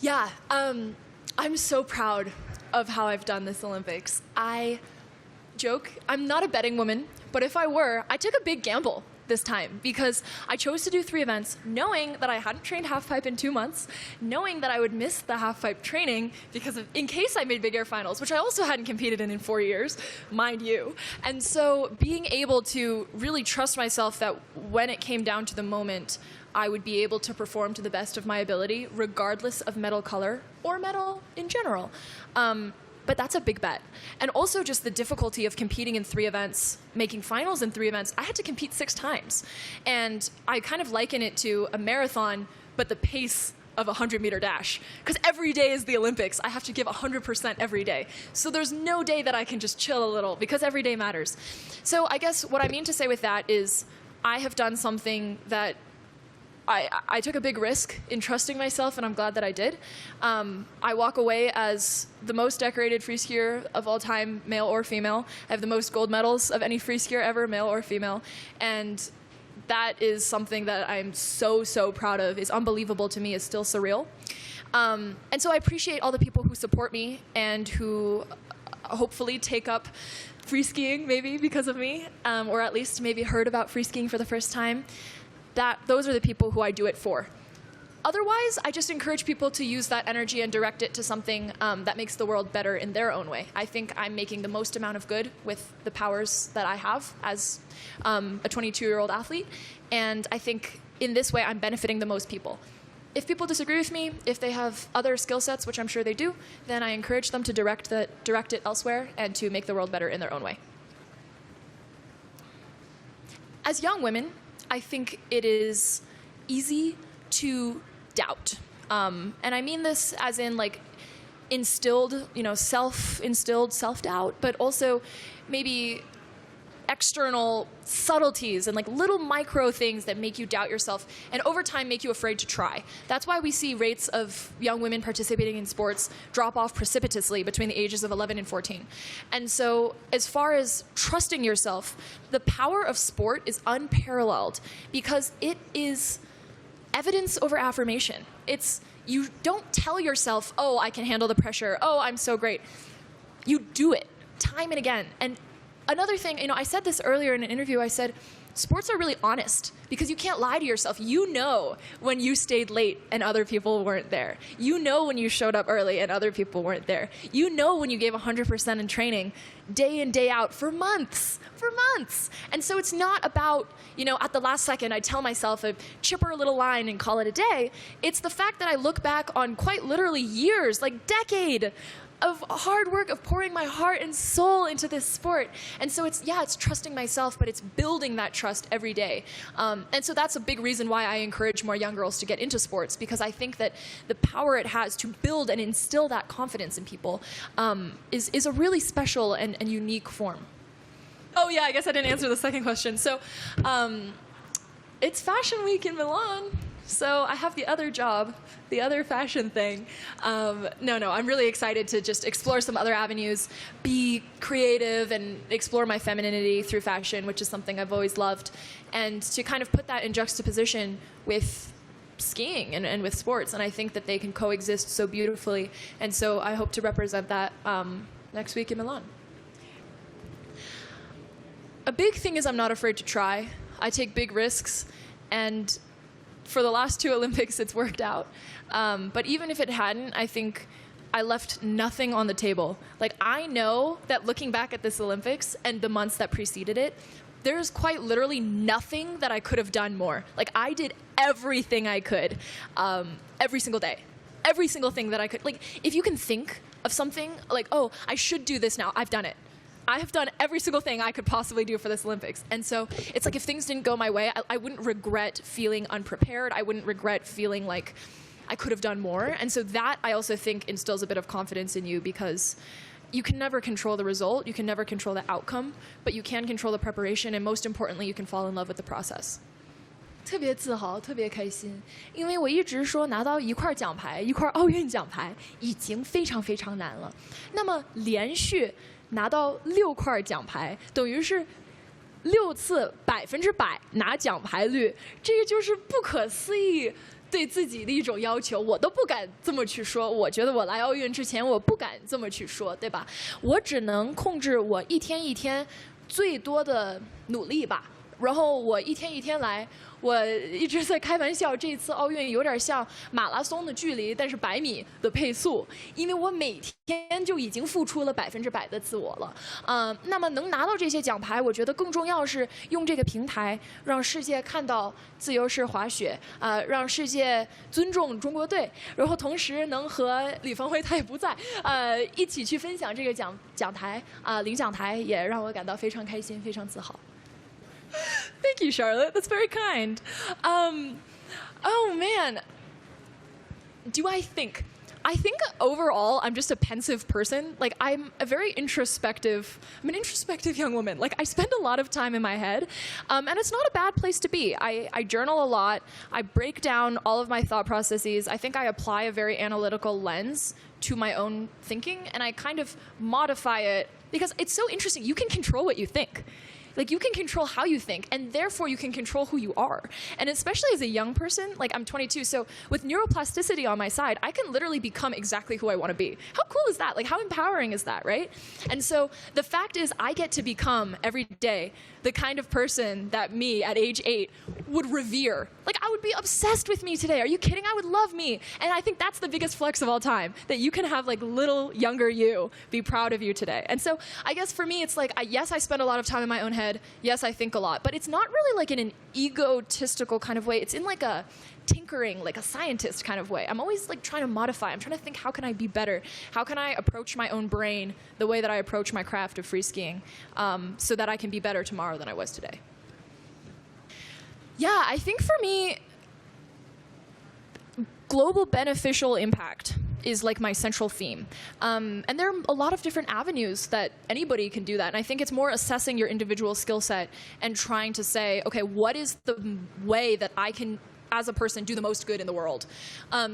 Yeah, I'm so proud of how I've done this Olympics. I joke, I'm not a betting woman, but if I were, I took a big gamble this time because I chose to do 3 events knowing that I hadn't trained halfpipe in 2 months, knowing that I would miss the halfpipe training because of, in case I made big air finals, which I also hadn't competed in 4 years, mind you. And so being able to really trust myself that when it came down to the moment, I would be able to perform to the best of my ability, regardless of medal color or medal in general. But that's a big bet. And also just the difficulty of competing in 3 events, making finals in 3 events. I had to compete 6 times. And I kind of liken it to a marathon, but the pace of a 100-meter dash. Because every day is the Olympics. I have to give 100% every day. So there's no day that I can just chill a little because every day matters. So I guess what I mean to say with that is I have done something that I took a big risk in trusting myself, and I'm glad that I did. I walk away as the most decorated freeskier of all time, male or female. I have the most gold medals of any freeskier ever, male or female. And that is something that I'm so, so proud of. It's unbelievable to me. It's still surreal. And so I appreciate all the people who support me and who hopefully take up free skiing maybe because of me, or at least maybe heard about free skiing for the first time. Those are the people who I do it for. Otherwise, I just encourage people to use that energy and direct it to something that makes the world better in their own way. I think I'm making the most amount of good with the powers that I have as a 22-year-old athlete, and I think in this way I'm benefiting the most people. If people disagree with me, if they have other skill sets, which I'm sure they do, then I encourage them to direct it elsewhere and to make the world better in their own way. As young women, I think it is easy to doubt. And I mean this as in like instilled, self-instilled self-doubt, but also maybe external subtleties and like little micro things that make you doubt yourself and over time make you afraid to try. That's why we see rates of young women participating in sports drop off precipitously between the ages of 11 and 14. And so as far as trusting yourself, the power of sport is unparalleled because it is evidence over affirmation. You don't tell yourself, oh, I can handle the pressure. Oh, I'm so great. You do it time and again. And another thing, I said this earlier in an interview, I said, sports are really honest because you can't lie to yourself. You know when you stayed late and other people weren't there. You know when you showed up early and other people weren't there. You know when you gave 100% in training day in, day out for months. And so it's not about, at the last second I tell myself a chipper little line and call it a day. It's the fact that I look back on quite literally years, like decade of hard work, of pouring my heart and soul into this sport. And so it's trusting myself, but it's building that trust every day. And so that's a big reason why I encourage more young girls to get into sports, because I think that the power it has to build and instill that confidence in people is a really special and unique form. Oh yeah, I guess I didn't answer the second question. So it's Fashion Week in Milan. So I have the other job, the other fashion thing. No, I'm really excited to just explore some other avenues, be creative and explore my femininity through fashion, which is something I've always loved, and to kind of put that in juxtaposition with skiing and with sports. And I think that they can coexist so beautifully. And so I hope to represent that next week in Milan. A big thing is I'm not afraid to try. I take big risks, and for the last 2 Olympics, it's worked out. But even if it hadn't, I think I left nothing on the table. Like, I know that looking back at this Olympics and the months that preceded it, there's quite literally nothing that I could have done more. Like, I did everything I could, every single day. Every single thing that I could. Like, if you can think of something, like, oh, I should do this now, I've done it. I have done every single thing I could possibly do for this Olympics. And so it's like if things didn't go my way, I wouldn't regret feeling unprepared. I wouldn't regret feeling like I could have done more. And so that, I also think, instills a bit of confidence in you, because you can never control the result. You can never control the outcome, but you can control the preparation. And most importantly, you can fall in love with the process. 特别自豪，特别开心，因为我一直说拿到1块奖牌，1块奥运奖牌已经非常非常难了。那么连续拿到6块奖牌，等于是6次100%拿奖牌率，这个就是不可思议对自己的一种要求，我都不敢这么去说。我觉得我来奥运之前，我不敢这么去说，对吧？我只能控制我一天一天最多的努力吧。然后我一天一天来，我一直在开玩笑，这次奥运有点像马拉松的距离，但是100米的配速，因为我每天就已经付出了100%的自我了。那么能拿到这些奖牌，我觉得更重要是用这个平台让世界看到自由式滑雪，让世界尊重中国队，然后同时能和李峰辉他也不在，一起去分享这个奖台，领奖台也让我感到非常开心，非常自豪。Thank you, Charlotte. That's very kind. Oh man. Do I think? I think overall I'm just a pensive person. Like I'm an introspective young woman. Like I spend a lot of time in my head, and it's not a bad place to be. I journal a lot. I break down all of my thought processes. I think I apply a very analytical lens to my own thinking, and I kind of modify it because it's so interesting. You can control what you think. Like you can control how you think, and therefore you can control who you are. And especially as a young person, like I'm 22, so with neuroplasticity on my side, I can literally become exactly who I want to be. How cool is that? Like how empowering is that, right? And so the fact is I get to become every day the kind of person that me at age 8 would revere. Like I would be obsessed with me today. Are you kidding? I would love me. And I think that's the biggest flex of all time, that you can have like little younger you be proud of you today. And so I guess for me, it's like, yes, I spend a lot of time in my own head. Yes, I think a lot, but it's not really like in an egotistical kind of way. It's in like a tinkering, like a scientist kind of way. I'm always like trying to modify. I'm trying to think, how can I be better? How can I approach my own brain the way that I approach my craft of free skiing, so that I can be better tomorrow than I was today? Yeah, I think for me, global beneficial impact is like my central theme. And there are a lot of different avenues that anybody can do that. And I think it's more assessing your individual skill set and trying to say, okay, what is the way that I can, as a person, do the most good in the world?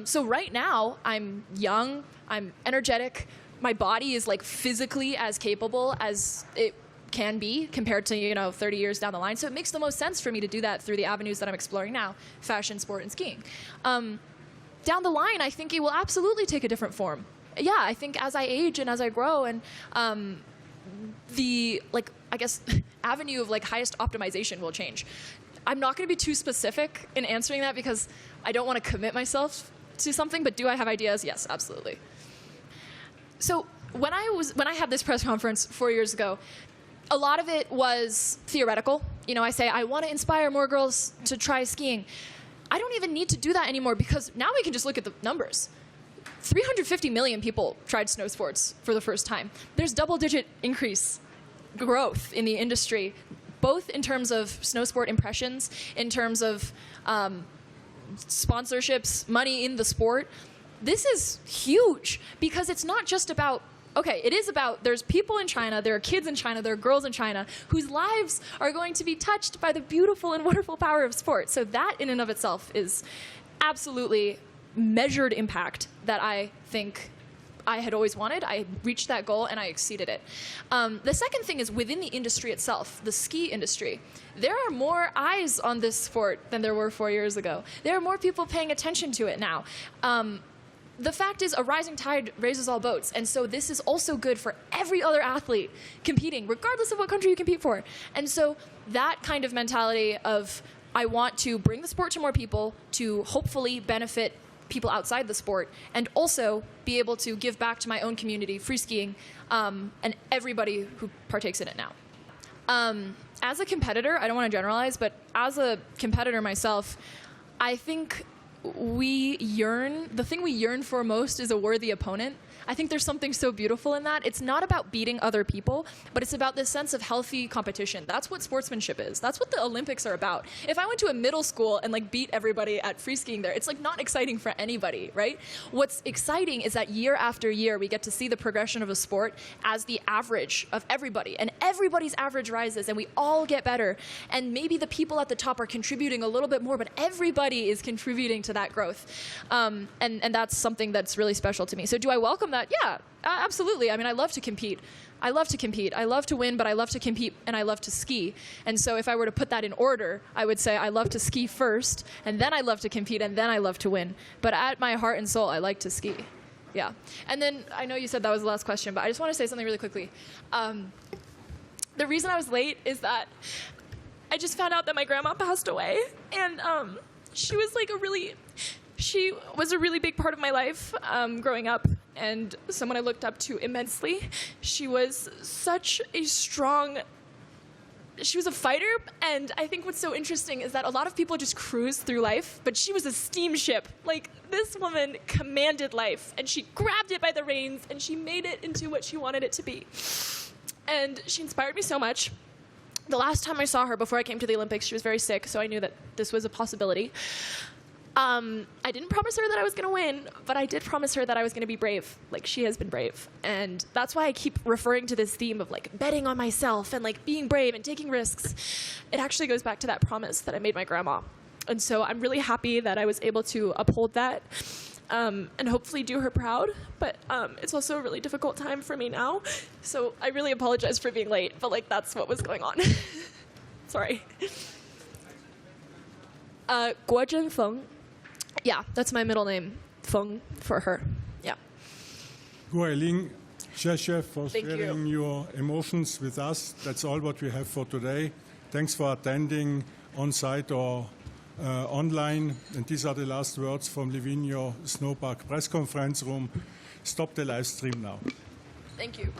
So right now, I'm young, I'm energetic, my body is like physically as capable as it can be compared to 30 years down the line. So it makes the most sense for me to do that through the avenues that I'm exploring now: fashion, sport, and skiing. Down the line, I think it will absolutely take a different form. Yeah, I think as I age and as I grow, and the avenue of highest optimization will change. I'm not going to be too specific in answering that because I don't want to commit myself to something. But do I have ideas? Yes, absolutely. So when I had this press conference 4 years ago, a lot of it was theoretical. I say I want to inspire more girls to try skiing. I don't even need to do that anymore because now we can just look at the numbers. 350 million people tried snow sports for the first time. There's double-digit growth in the industry, both in terms of snow sport impressions, in terms of sponsorships, money in the sport. This is huge because it's not just about, okay, it is about there's people in China, there are kids in China, there are girls in China whose lives are going to be touched by the beautiful and wonderful power of sport. So that in and of itself is absolutely measured impact that I think I had always wanted. I reached that goal and I exceeded it. The second thing is within the industry itself, the ski industry. There are more eyes on this sport than there were 4 years ago. There are more people paying attention to it now. The fact is a rising tide raises all boats. And so this is also good for every other athlete competing, regardless of what country you compete for. And so that kind of mentality of I want to bring the sport to more people to hopefully benefit people outside the sport and also be able to give back to my own community, free skiing, and everybody who partakes in it now. As a competitor, I don't want to generalize, but as a competitor myself, I think the thing we yearn for most is a worthy opponent. I think there's something so beautiful in that. It's not about beating other people, but it's about this sense of healthy competition. That's what sportsmanship is. That's what the Olympics are about. If I went to a middle school and beat everybody at free skiing there, it's not exciting for anybody, right? What's exciting is that year after year we get to see the progression of a sport as the average of everybody, and everybody's average rises and we all get better. And maybe the people at the top are contributing a little bit more, but everybody is contributing to to that growth. And that's something that's really special to me. So do I welcome that? Yeah, absolutely. I mean, I love to compete. I love to win, but I love to compete and I love to ski. And so if I were to put that in order, I would say I love to ski first, and then I love to compete, and then I love to win. But at my heart and soul, I like to ski. Yeah. And then I know you said that was the last question, but I just want to say something really quickly. The reason I was late is that I just found out that my grandma passed away, and she was a really big part of my life growing up, and someone I looked up to immensely. She was she was a fighter, and I think what's so interesting is that a lot of people just cruise through life, but she was a steamship. Like, this woman commanded life, and she grabbed it by the reins, and she made it into what she wanted it to be. And she inspired me so much. The last time I saw her before I came to the Olympics, she was very sick, so I knew that this was a possibility. I didn't promise her that I was going to win, but I did promise her that I was going to be brave, like she has been brave. And that's why I keep referring to this theme of like betting on myself and like being brave and taking risks. It actually goes back to that promise that I made my grandma. And so I'm really happy that I was able to uphold that and hopefully do her proud. But it's also a really difficult time for me now. So I really apologize for being late, but like that's what was going on. Sorry. Guo Feng. Yeah, that's my middle name, Feng, for her. Yeah. Gu Ailing, Chef, for Thank sharing you. your emotions with us. That's all what we have for today. Thanks for attending on-site or online. And these are the last words from Livigno Snowpark press conference room. Stop the live stream now. Thank you.